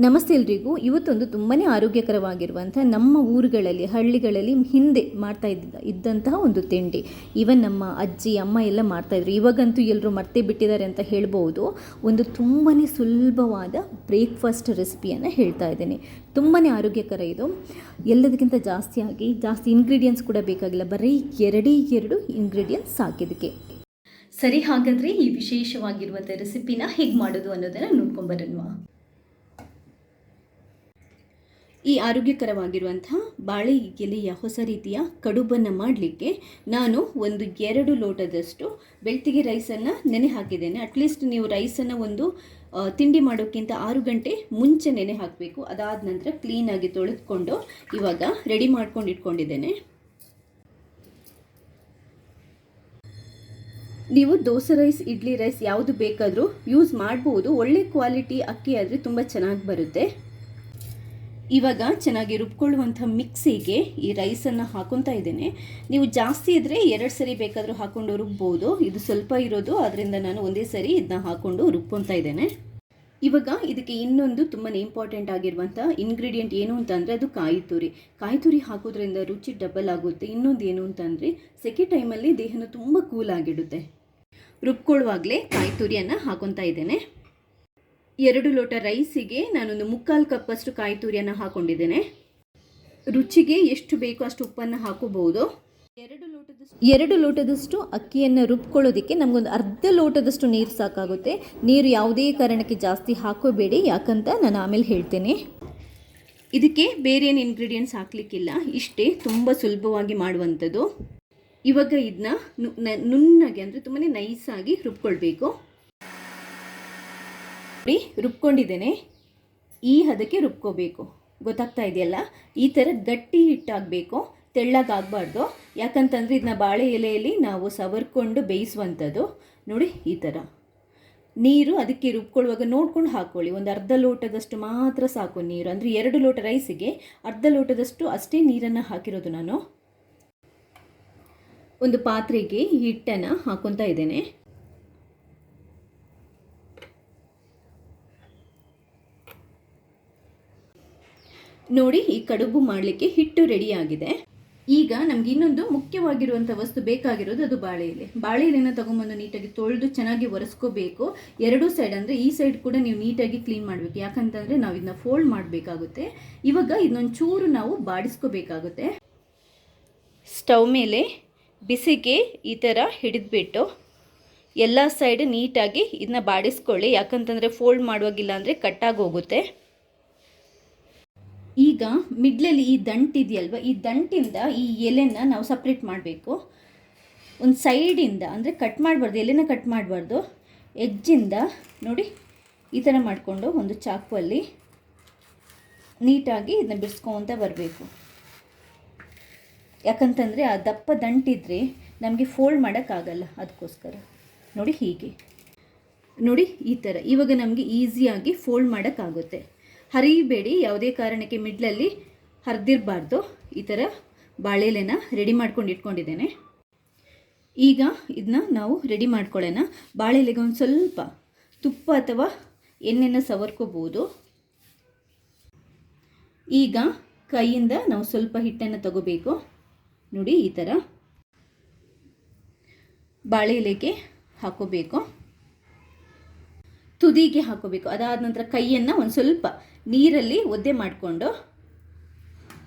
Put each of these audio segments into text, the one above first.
ನಮಸ್ತೆ ಎಲ್ರಿಗೂ. ಇವತ್ತೊಂದು ತುಂಬಾ ಆರೋಗ್ಯಕರವಾಗಿರುವಂಥ ನಮ್ಮ ಊರುಗಳಲ್ಲಿ ಹಳ್ಳಿಗಳಲ್ಲಿ ಹಿಂದೆ ಮಾಡ್ತಾ ಇದ್ದಂತಹ ಒಂದು ತಿಂಡಿ. ಈವನ್ ನಮ್ಮ ಅಜ್ಜಿ ಅಮ್ಮ ಎಲ್ಲ ಮಾಡ್ತಾಯಿದ್ರು. ಇವಾಗಂತೂ ಎಲ್ಲರೂ ಮರ್ತೇ ಬಿಟ್ಟಿದ್ದಾರೆ ಅಂತ ಹೇಳ್ಬೋದು. ಒಂದು ತುಂಬಾ ಸುಲಭವಾದ ಬ್ರೇಕ್ಫಾಸ್ಟ್ ರೆಸಿಪಿಯನ್ನು ಹೇಳ್ತಾ ಇದ್ದೀನಿ. ತುಂಬಾ ಆರೋಗ್ಯಕರ ಇದು. ಎಲ್ಲದಕ್ಕಿಂತ ಜಾಸ್ತಿ ಇಂಗ್ರೀಡಿಯೆಂಟ್ಸ್ ಕೂಡ ಬೇಕಾಗಿಲ್ಲ. ಬರೀ ಎರಡು ಇಂಗ್ರೀಡಿಯೆಂಟ್ಸ್ ಸಾಕಿದ್ದಕ್ಕೆ ಸರಿ. ಹಾಗಾದರೆ ಈ ವಿಶೇಷವಾಗಿರುವಂಥ ರೆಸಿಪಿನ ಹೇಗೆ ಮಾಡೋದು ಅನ್ನೋದನ್ನು ನೋಡ್ಕೊಂಬರೋಣ. ಈ ಆರೋಗ್ಯಕರವಾಗಿರುವಂತಹ ಬಾಳೆ ಎಲೆಯ ಹೊಸ ರೀತಿಯ ಕಡುಬನ್ನು ಮಾಡಲಿಕ್ಕೆ ನಾನು 2 ಲೋಟದಷ್ಟು ಬೆಳ್ತಿಗೆ ರೈಸನ್ನು ನೆನೆ ಹಾಕಿದ್ದೇನೆ. ಅಟ್ಲೀಸ್ಟ್ ನೀವು ರೈಸನ್ನು ಒಂದು ತಿಂಡಿ ಮಾಡೋಕ್ಕಿಂತ 6 ಗಂಟೆ ಮುಂಚೆ ನೆನೆ ಹಾಕಬೇಕು. ಅದಾದ ನಂತರ ಕ್ಲೀನಾಗಿ ತೊಳೆದುಕೊಂಡು ಇವಾಗ ರೆಡಿ ಮಾಡ್ಕೊಂಡು ಇಟ್ಕೊಂಡಿದ್ದೇನೆ. ನೀವು ದೋಸೆ ರೈಸ್, ಇಡ್ಲಿ ರೈಸ್ ಯಾವುದು ಬೇಕಾದರೂ ಯೂಸ್ ಮಾಡ್ಬೋದು. ಒಳ್ಳೆ ಕ್ವಾಲಿಟಿ ಅಕ್ಕಿ ಆದರೆ ತುಂಬ ಚೆನ್ನಾಗಿ ಬರುತ್ತೆ. ಇವಾಗ ಚೆನ್ನಾಗಿ ರುಬ್ಕೊಳ್ಳುವಂಥ ಮಿಕ್ಸಿಗೆ ಈ ರೈಸನ್ನು ಹಾಕೊತಾ ಇದ್ದೇನೆ. ನೀವು ಜಾಸ್ತಿ ಇದ್ದರೆ 2 ಸರಿ ಬೇಕಾದರೂ ಹಾಕ್ಕೊಂಡು ರುಬ್ಬೋದು. ಇದು ಸ್ವಲ್ಪ ಇರೋದು, ಅದರಿಂದ ನಾನು ಒಂದೇ ಸರಿ ಇದನ್ನ ಹಾಕ್ಕೊಂಡು ರುಬ್ಕೊತಾ ಇದ್ದೇನೆ. ಇವಾಗ ಇದಕ್ಕೆ ಇನ್ನೊಂದು ತುಂಬಾ ಇಂಪಾರ್ಟೆಂಟ್ ಆಗಿರುವಂಥ ಇಂಗ್ರೀಡಿಯೆಂಟ್ ಏನು ಅಂತಂದರೆ ಅದು ಕಾಯಿ ತುರಿ ಹಾಕೋದ್ರಿಂದ ರುಚಿ ಡಬಲ್ ಆಗುತ್ತೆ. ಇನ್ನೊಂದು ಏನು ಅಂತಂದರೆ ಸೆಕೆ ಟೈಮಲ್ಲಿ ದೇಹನ ತುಂಬ ಕೂಲ್ ಆಗಿಡುತ್ತೆ. ರುಬ್ಕೊಳ್ಳುವಾಗಲೇ ಕಾಯಿ ತುರಿಯನ್ನು ಹಾಕೊತಾ ಇದ್ದೇನೆ. 2 ಲೋಟ ರೈಸಿಗೆ ನಾನೊಂದು 3/4 ಕಪ್ಪಷ್ಟು ಕಾಯಿ ತುರಿಯನ್ನು ಹಾಕೊಂಡಿದ್ದೇನೆ. ರುಚಿಗೆ ಎಷ್ಟು ಬೇಕೋ ಅಷ್ಟು ಉಪ್ಪನ್ನು ಹಾಕೋಬಹುದು. 2 ಲೋಟದಷ್ಟು ಅಕ್ಕಿಯನ್ನು ರುಬ್ಕೊಳ್ಳೋದಕ್ಕೆ ನಮಗೊಂದು ಅರ್ಧ ಲೋಟದಷ್ಟು ನೀರು ಸಾಕಾಗುತ್ತೆ. ನೀರು ಯಾವುದೇ ಕಾರಣಕ್ಕೆ ಜಾಸ್ತಿ ಹಾಕೋಬೇಡಿ, ಯಾಕಂತ ನಾನು ಆಮೇಲೆ ಹೇಳ್ತೇನೆ. ಇದಕ್ಕೆ ಬೇರೆ ಏನು ಇಂಗ್ರೀಡಿಯೆಂಟ್ಸ್ ಹಾಕಲಿಕ್ಕಿಲ್ಲ. ಇಷ್ಟೇ, ತುಂಬ ಸುಲಭವಾಗಿ ಮಾಡುವಂಥದ್ದು. ಇವಾಗ ಇದನ್ನ ನುಣ್ಣಗೆ ಅಂದರೆ ತುಂಬಾ ನೈಸಾಗಿ ರುಬ್ಕೊಳ್ಬೇಕು. ರುಬ್ಕೊಂಡಿದ್ದೇನೆ. ಈ ಹದಕ್ಕೆ ರುಬ್ಕೋಬೇಕು. ಗೊತ್ತಾಗ್ತಾ ಇದೆಯಲ್ಲ, ಈ ಥರ ಗಟ್ಟಿ ಹಿಟ್ಟಾಗಬೇಕು, ತೆಳ್ಳಗಾಗಬಾರ್ದು. ಯಾಕಂತಂದರೆ ಇದನ್ನ ಬಾಳೆ ಎಲೆಯಲ್ಲಿ ನಾವು ಸವರ್ಕೊಂಡು ಬೇಯಿಸುವಂಥದ್ದು. ನೋಡಿ, ಈ ಥರ ನೀರು ಅದಕ್ಕೆ ರುಬ್ಕೊಳ್ಳುವಾಗ ನೋಡ್ಕೊಂಡು ಹಾಕ್ಕೊಳ್ಳಿ. ಒಂದು ಅರ್ಧ ಲೋಟದಷ್ಟು ಮಾತ್ರ ಸಾಕು ನೀರು. ಅಂದರೆ 2 ಲೋಟ ರೈಸಿಗೆ ಅರ್ಧ ಲೋಟದಷ್ಟು ಅಷ್ಟೇ ನೀರನ್ನು ಹಾಕಿರೋದು ನಾನು. ಒಂದು ಪಾತ್ರೆಗೆ ಹಿಟ್ಟನ್ನು ಹಾಕೊತಾ ಇದ್ದೇನೆ. ನೋಡಿ, ಈ ಕಡುಬು ಮಾಡಲಿಕ್ಕೆ ಹಿಟ್ಟು ರೆಡಿಯಾಗಿದೆ. ಈಗ ನಮ್ಗೆ ಇನ್ನೊಂದು ಮುಖ್ಯವಾಗಿರುವಂಥ ವಸ್ತು ಬೇಕಾಗಿರೋದು, ಅದು ಬಾಳೆ ಎಲೆನ ತೊಗೊಂಬಂದು ನೀಟಾಗಿ ತೊಳೆದು ಚೆನ್ನಾಗಿ ಒರೆಸ್ಕೋಬೇಕು. 2 ಸೈಡ್, ಅಂದರೆ ಈ ಸೈಡ್ ಕೂಡ ನೀವು ನೀಟಾಗಿ ಕ್ಲೀನ್ ಮಾಡಬೇಕು. ಯಾಕಂತಂದರೆ ನಾವು ಇದನ್ನ ಫೋಲ್ಡ್ ಮಾಡಬೇಕಾಗುತ್ತೆ. ಇವಾಗ ಇದನ್ನೊಂದು ಚೂರು ನಾವು ಬಾಡಿಸ್ಕೋಬೇಕಾಗುತ್ತೆ. ಸ್ಟವ್ ಮೇಲೆ ಬಿಸಿಗೆ ಈ ಥರ ಹಿಡಿದ್ಬಿಟ್ಟು ಎಲ್ಲ ಸೈಡ್ ನೀಟಾಗಿ ಇದನ್ನ ಬಾಡಿಸ್ಕೊಳ್ಳಿ. ಯಾಕಂತಂದರೆ ಫೋಲ್ಡ್ ಮಾಡುವಾಗಿಲ್ಲ ಅಂದರೆ ಕಟ್ಟಾಗಿ ಹೋಗುತ್ತೆ. ಈಗ ಮಿಡ್ಲಲ್ಲಿ ಈ ದಂಟಿದೆಯಲ್ವ, ಈ ದಂಟಿಂದ ಈ ಎಲೆನ ನಾವು ಸಪ್ರೇಟ್ ಮಾಡಬೇಕು. ಒಂದು ಸೈಡಿಂದ, ಅಂದರೆ ಕಟ್ ಮಾಡಬಾರ್ದು, ಎಲೆನ ಕಟ್ ಮಾಡಬಾರ್ದು. ಎಜ್ಜಿಂದ ನೋಡಿ ಈ ಥರ ಮಾಡಿಕೊಂಡು ಒಂದು ಚಾಕುವಲ್ಲಿ ನೀಟಾಗಿ ಇದನ್ನ ಬಿಡಿಸ್ಕೊತ ಬರಬೇಕು. ಯಾಕಂತಂದರೆ ಆ ದಪ್ಪ ದಂಟಿದ್ರೆ ನಮಗೆ ಫೋಲ್ಡ್ ಮಾಡೋಕ್ಕಾಗಲ್ಲ, ಅದಕ್ಕೋಸ್ಕರ. ನೋಡಿ, ಹೀಗೆ ನೋಡಿ, ಈ ಥರ. ಇವಾಗ ನಮಗೆ ಈಸಿಯಾಗಿ ಫೋಲ್ಡ್ ಮಾಡೋಕ್ಕಾಗುತ್ತೆ. ಹರಿಬೇಡಿ, ಯಾವುದೇ ಕಾರಣಕ್ಕೆ ಮಿಡ್ಲಲ್ಲಿ ಹರಿದಿರಬಾರ್ದು. ಈ ಥರ ಬಾಳೆಲೆನ ರೆಡಿ ಮಾಡ್ಕೊಂಡು ಇಟ್ಕೊಂಡಿದ್ದೇನೆ. ಈಗ ಇದನ್ನ ನಾವು ರೆಡಿ ಮಾಡ್ಕೊಳ್ಳೋಣ. ಬಾಳೆಲೆಗೆ ಒಂದು ಸ್ವಲ್ಪ ತುಪ್ಪ ಅಥವಾ ಎಣ್ಣೆನ ಸವರ್ಕೋಬೋದು. ಈಗ ಕೈಯಿಂದ ನಾವು ಸ್ವಲ್ಪ ಹಿಟ್ಟನ್ನು ತಗೋಬೇಕು. ನೋಡಿ, ಈ ಥರ ಬಾಳೆ ಎಲೆಗೆ ಹಾಕೋಬೇಕು, ತುದಿಗೆ ಹಾಕೋಬೇಕು. ಅದಾದ ನಂತರ ಕೈಯನ್ನು ಒಂದು ಸ್ವಲ್ಪ ನೀರಲ್ಲಿ ಒದ್ದೆ ಮಾಡಿಕೊಂಡು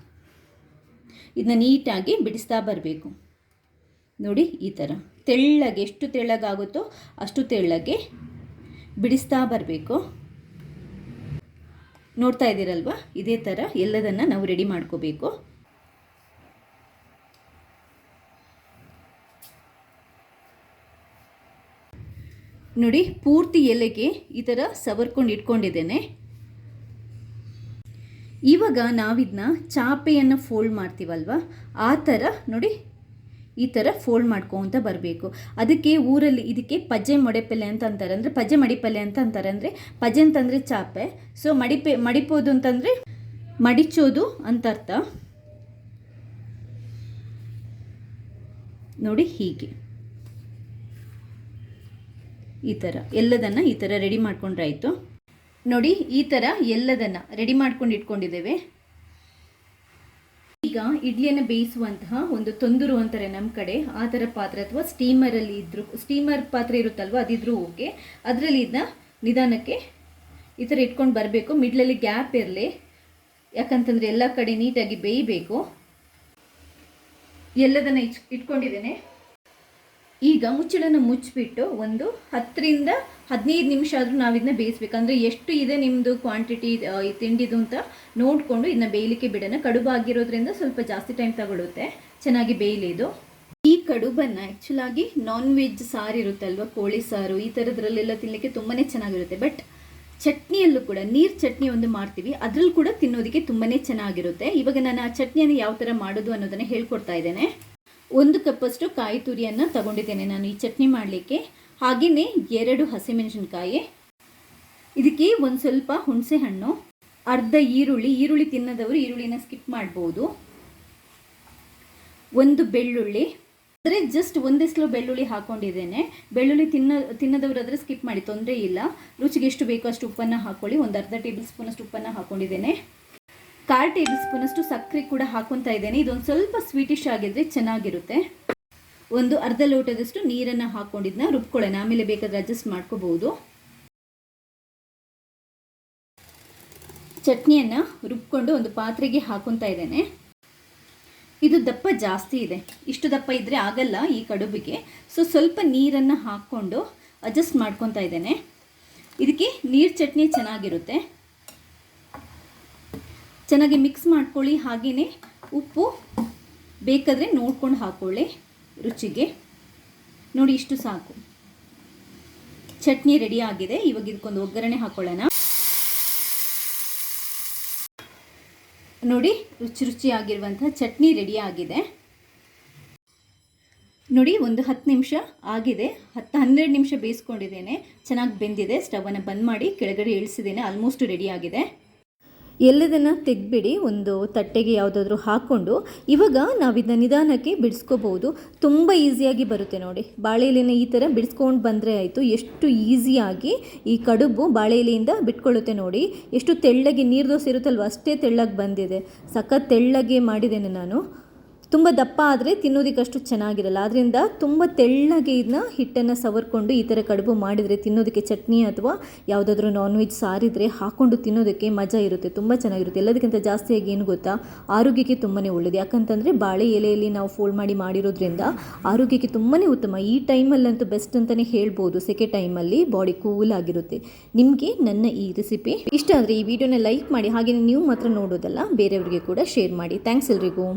ಇದನ್ನ ನೀಟಾಗಿ ಬಿಡಿಸ್ತಾ ಬರಬೇಕು. ನೋಡಿ, ಈ ಥರ ತೆಳ್ಳಗೆ, ಎಷ್ಟು ತೆಳ್ಳಗಾಗುತ್ತೋ ಅಷ್ಟು ತೆಳ್ಳಗೆ ಬಿಡಿಸ್ತಾ ಬರಬೇಕು. ನೋಡ್ತಾ ಇದ್ದೀರಲ್ವ, ಇದೇ ಥರ ಎಲ್ಲದನ್ನು ನಾವು ರೆಡಿ ಮಾಡ್ಕೋಬೇಕು. ನೋಡಿ, ಪೂರ್ತಿ ಎಲೆಗೆ ಈ ಥರ ಸವರ್ಕೊಂಡು ಇಟ್ಕೊಂಡಿದ್ದೇನೆ. ಇವಾಗ ನಾವಿದನ್ನ ಚಾಪೆಯನ್ನು ಫೋಲ್ಡ್ ಮಾಡ್ತೀವಲ್ವ, ಆ ಥರ ನೋಡಿ ಈ ಥರ ಫೋಲ್ಡ್ ಮಾಡ್ಕೊತ ಬರಬೇಕು. ಅದಕ್ಕೆ ಊರಲ್ಲಿ ಇದಕ್ಕೆ ಪಜ್ಜೆ ಮೊಡೆಪಲ್ಲೆ ಅಂತ ಅಂತಾರೆ, ಅಂದರೆ ಪಜ್ಜೆ ಮಡಿಪಲ್ಲೆ ಅಂತ ಅಂತಾರೆ. ಅಂದರೆ ಪಜ್ಜೆ ಅಂತಂದರೆ ಚಾಪೆ, ಸೊ ಮಡಿಪೋದು ಅಂತಂದರೆ ಮಡಿಚೋದು ಅಂತ ಅರ್ಥ. ನೋಡಿ, ಹೀಗೆ ಈ ಥರ ಎಲ್ಲದನ್ನು ಈ ಥರ ರೆಡಿ ಮಾಡ್ಕೊಂಡ್ರೆ ಆಯಿತು. ನೋಡಿ ಈ ಥರ ಎಲ್ಲದನ್ನು ರೆಡಿ ಮಾಡ್ಕೊಂಡು ಇಟ್ಕೊಂಡಿದ್ದೇವೆ. ಈಗ ಇಡ್ಲಿಯನ್ನು ಬೇಯಿಸುವಂತಹ ಒಂದು ತೊಂದರು ಅಂತಾರೆ ನಮ್ಮ ಕಡೆ, ಆ ಥರ ಪಾತ್ರೆ ಅಥವಾ ಸ್ಟೀಮರಲ್ಲಿ ಇದ್ದರೂ, ಸ್ಟೀಮರ್ ಪಾತ್ರೆ ಇರುತ್ತಲ್ವ ಅದಿದ್ರೂ ಓಕೆ. ಅದರಲ್ಲಿ ಇದನ್ನ ನಿಧಾನಕ್ಕೆ ಈ ಥರ ಇಟ್ಕೊಂಡು ಬರಬೇಕು. ಮಿಡ್ಲಲ್ಲಿ ಗ್ಯಾಪ್ ಇರಲಿ, ಯಾಕಂತಂದರೆ ಎಲ್ಲ ಕಡೆ ನೀಟಾಗಿ ಬೇಯಬೇಕು. ಎಲ್ಲದನ್ನು ಇಟ್ಕೊಂಡಿದ್ದೇನೆ. ಈಗ ಮುಚ್ಚಳನ ಮುಚ್ಚಿಬಿಟ್ಟು ಒಂದು 10ರಿಂದ 15 ನಿಮಿಷ ಆದರೂ ನಾವು ಇದನ್ನ ಬೇಯಿಸ್ಬೇಕಂದ್ರೆ ಎಷ್ಟು ಇದೆ ನಿಮ್ಮದು ಕ್ವಾಂಟಿಟಿ ತಿಂಡಿದು ಅಂತ ನೋಡಿಕೊಂಡು ಇದನ್ನ ಬೇಯಲಿಕ್ಕೆ ಬಿಡೋಣ. ಕಡುಬು ಆಗಿರೋದ್ರಿಂದ ಸ್ವಲ್ಪ ಜಾಸ್ತಿ ಟೈಮ್ ತಗೊಳುತ್ತೆ ಚೆನ್ನಾಗಿ ಬೇಯಲಿ ಇದು. ಈ ಕಡುಬನ್ನು ಆ್ಯಕ್ಚುಲಾಗಿ ನಾನ್ ವೆಜ್ ಸಾರು ಇರುತ್ತಲ್ವ, ಕೋಳಿ ಸಾರು ಈ ಥರದ್ರಲ್ಲೆಲ್ಲ ತಿನ್ನಲಿಕ್ಕೆ ತುಂಬಾ ಚೆನ್ನಾಗಿರುತ್ತೆ. ಬಟ್ ಚಟ್ನಿಯಲ್ಲೂ ಕೂಡ ನೀರು ಚಟ್ನಿ ಒಂದು ಮಾಡ್ತೀವಿ, ಅದರಲ್ಲೂ ಕೂಡ ತಿನ್ನೋದಕ್ಕೆ ತುಂಬಾ ಚೆನ್ನಾಗಿರುತ್ತೆ. ಇವಾಗ ನಾನು ಆ ಚಟ್ನಿಯನ್ನು ಯಾವ ಥರ ಮಾಡೋದು ಅನ್ನೋದನ್ನು ಹೇಳ್ಕೊಡ್ತಾ ಇದ್ದೇನೆ. 1 ಕಪ್ಪಷ್ಟು ಕಾಯಿ ತುರಿಯನ್ನು ತಗೊಂಡಿದ್ದೇನೆ ನಾನು ಈ ಚಟ್ನಿ ಮಾಡಲಿಕ್ಕೆ. ಹಾಗೆಯೇ 2 ಹಸಿಮೆಣಸಿನ್ಕಾಯಿ, ಇದಕ್ಕೆ ಒಂದು ಸ್ವಲ್ಪ ಹುಣಸೆ ಹಣ್ಣು, ಅರ್ಧ ಈರುಳ್ಳಿ ತಿನ್ನದವರು ಈರುಳ್ಳಿನ ಸ್ಕಿಪ್ ಮಾಡ್ಬೋದು, 1 ಬೆಳ್ಳುಳ್ಳಿ, ಅಂದರೆ ಜಸ್ಟ್ ಒಂದೆಸ್ಲು ಬೆಳ್ಳುಳ್ಳಿ ಹಾಕ್ಕೊಂಡಿದ್ದೇನೆ. ಬೆಳ್ಳುಳ್ಳಿ ತಿನ್ನದವರಾದರೆ ಸ್ಕಿಪ್ ಮಾಡಿ, ತೊಂದರೆ ಇಲ್ಲ. ರುಚಿಗೆ ಎಷ್ಟು ಬೇಕೋ ಅಷ್ಟು ಉಪ್ಪನ್ನು ಹಾಕ್ಕೊಳ್ಳಿ. ಒಂದು ಅರ್ಧ ಟೇಬಲ್ ಸ್ಪೂನಷ್ಟು ಉಪ್ಪನ್ನು ಹಾಕ್ಕೊಂಡಿದ್ದೇನೆ. 1/4 ಟೇಬಲ್ ಸ್ಪೂನಷ್ಟು ಸಕ್ಕರೆ ಕೂಡ ಹಾಕ್ಕೊತಾ ಇದ್ದೇನೆ. ಇದೊಂದು ಸ್ವಲ್ಪ ಸ್ವೀಟಿಶ್ ಆಗಿದ್ರೆ ಚೆನ್ನಾಗಿರುತ್ತೆ. ಒಂದು ಅರ್ಧ ಲೋಟದಷ್ಟು ನೀರನ್ನು ಹಾಕ್ಕೊಂಡಿದ್ದನ್ನ ರುಬ್ಕೊಳ್ಳೋಣ, ಆಮೇಲೆ ಬೇಕಾದರೆ ಅಡ್ಜಸ್ಟ್ ಮಾಡ್ಕೋಬಹುದು. ಚಟ್ನಿಯನ್ನು ರುಬ್ಕೊಂಡು ಒಂದು ಪಾತ್ರೆಗೆ ಹಾಕ್ಕೊತಾ ಇದ್ದೇನೆ. ಇದು ದಪ್ಪ ಜಾಸ್ತಿ ಇದೆ, ಇಷ್ಟು ದಪ್ಪ ಇದ್ದರೆ ಆಗಲ್ಲ ಈ ಕಡುಬಿಗೆ. ಸೊ ಸ್ವಲ್ಪ ನೀರನ್ನು ಹಾಕ್ಕೊಂಡು ಅಡ್ಜಸ್ಟ್ ಮಾಡ್ಕೊತಾ ಇದ್ದೇನೆ. ಇದಕ್ಕೆ ನೀರು ಚಟ್ನಿ ಚೆನ್ನಾಗಿರುತ್ತೆ. ಚೆನ್ನಾಗಿ ಮಿಕ್ಸ್ ಮಾಡ್ಕೊಳ್ಳಿ. ಹಾಗೆಯೇ ಉಪ್ಪು ಬೇಕಾದರೆ ನೋಡ್ಕೊಂಡು ಹಾಕ್ಕೊಳ್ಳಿ ರುಚಿಗೆ. ನೋಡಿ ಇಷ್ಟು ಸಾಕು. ಚಟ್ನಿ ರೆಡಿ ಆಗಿದೆ. ಇವಾಗ ಇದಕ್ಕೊಂದು ಒಗ್ಗರಣೆ ಹಾಕ್ಕೊಳ್ಳೋಣ. ನೋಡಿ ರುಚಿಯಾಗಿರುವಂಥ ಚಟ್ನಿ ರೆಡಿ ಆಗಿದೆ. ನೋಡಿ ಒಂದು 10 ನಿಮಿಷ ಆಗಿದೆ. 10-12 ನಿಮಿಷ ಬೇಯಿಸ್ಕೊಂಡಿದ್ದೇನೆ. ಚೆನ್ನಾಗಿ ಬೆಂದಿದೆ. ಸ್ಟವನ್ನು ಬಂದ್ ಮಾಡಿ ಕೆಳಗಡೆ ಇಳಿಸಿದ್ದೇನೆ. ಆಲ್ಮೋಸ್ಟ್ ರೆಡಿ ಆಗಿದೆ. ಎಲ್ಲದನ್ನು ತೆಗೆದ್ಬಿಡಿ, ಒಂದು ತಟ್ಟೆಗೆ ಯಾವುದಾದ್ರೂ ಹಾಕ್ಕೊಂಡು ಇವಾಗ ನಾವಿದನ್ನ ನಿಧಾನಕ್ಕೆ ಬಿಡಿಸ್ಕೋಬೋದು. ತುಂಬ ಈಸಿಯಾಗಿ ಬರುತ್ತೆ ನೋಡಿ. ಬಾಳೆ ಎಲೆನ ಈ ಥರ ಬಿಡಿಸ್ಕೊಂಡು ಬಂದರೆ ಆಯಿತು. ಎಷ್ಟು ಈಸಿಯಾಗಿ ಈ ಕಡುಬು ಬಾಳೆ ಎಲೆಯಿಂದ ಬಿಟ್ಕೊಳ್ಳುತ್ತೆ ನೋಡಿ. ಎಷ್ಟು ತೆಳ್ಳಗೆ ನೀರು ದೋಸೆ ಇರುತ್ತಲ್ವ ಅಷ್ಟೇ ತೆಳ್ಳಗೆ ಬಂದಿದೆ. ಸಖತ್ ತೆಳ್ಳಗೆ ಮಾಡಿದ್ದೇನೆ ನಾನು. ತುಂಬ ದಪ್ಪ ಆದರೆ ತಿನ್ನೋದಕ್ಕಷ್ಟು ಚೆನ್ನಾಗಿರಲ್ಲ. ಆದ್ದರಿಂದ ತುಂಬ ತೆಳ್ಳಗೆ ಇದನ್ನ ಹಿಟ್ಟನ್ನು ಸವರ್ಕೊಂಡು ಈ ಥರ ಕಡುಬು ಮಾಡಿದರೆ ತಿನ್ನೋದಕ್ಕೆ ಚಟ್ನಿ ಅಥವಾ ಯಾವುದಾದ್ರೂ ನಾನ್ ವೆಜ್ ಸಾರಿದ್ರೆ ಹಾಕ್ಕೊಂಡು ತಿನ್ನೋದಕ್ಕೆ ಮಜಾ ಇರುತ್ತೆ, ತುಂಬ ಚೆನ್ನಾಗಿರುತ್ತೆ. ಎಲ್ಲದಕ್ಕಿಂತ ಜಾಸ್ತಿಯಾಗಿ ಏನು ಗೊತ್ತಾ, ಆರೋಗ್ಯಕ್ಕೆ ತುಂಬಾ ಒಳ್ಳೆಯದು. ಯಾಕಂತಂದರೆ ಬಾಳೆ ಎಲೆಯಲ್ಲಿ ನಾವು ಫೋಲ್ಡ್ ಮಾಡಿರೋದ್ರಿಂದ ಆರೋಗ್ಯಕ್ಕೆ ತುಂಬಾ ಉತ್ತಮ. ಈ ಟೈಮಲ್ಲಂತೂ ಬೆಸ್ಟ್ ಅಂತಲೇ ಹೇಳ್ಬೋದು. ಸೆಕೆ ಟೈಮಲ್ಲಿ ಬಾಡಿ ಕೂಲ್ ಆಗಿರುತ್ತೆ. ನಿಮಗೆ ನನ್ನ ಈ ರೆಸಿಪಿ ಇಷ್ಟ ಆದರೆ ಈ ವಿಡಿಯೋನ ಲೈಕ್ ಮಾಡಿ. ಹಾಗೆಯೇ ನೀವು ಮಾತ್ರ ನೋಡೋದಲ್ಲ, ಬೇರೆಯವರಿಗೆ ಕೂಡ ಶೇರ್ ಮಾಡಿ. ಥ್ಯಾಂಕ್ಸ್ ಎಲ್ರಿಗೂ.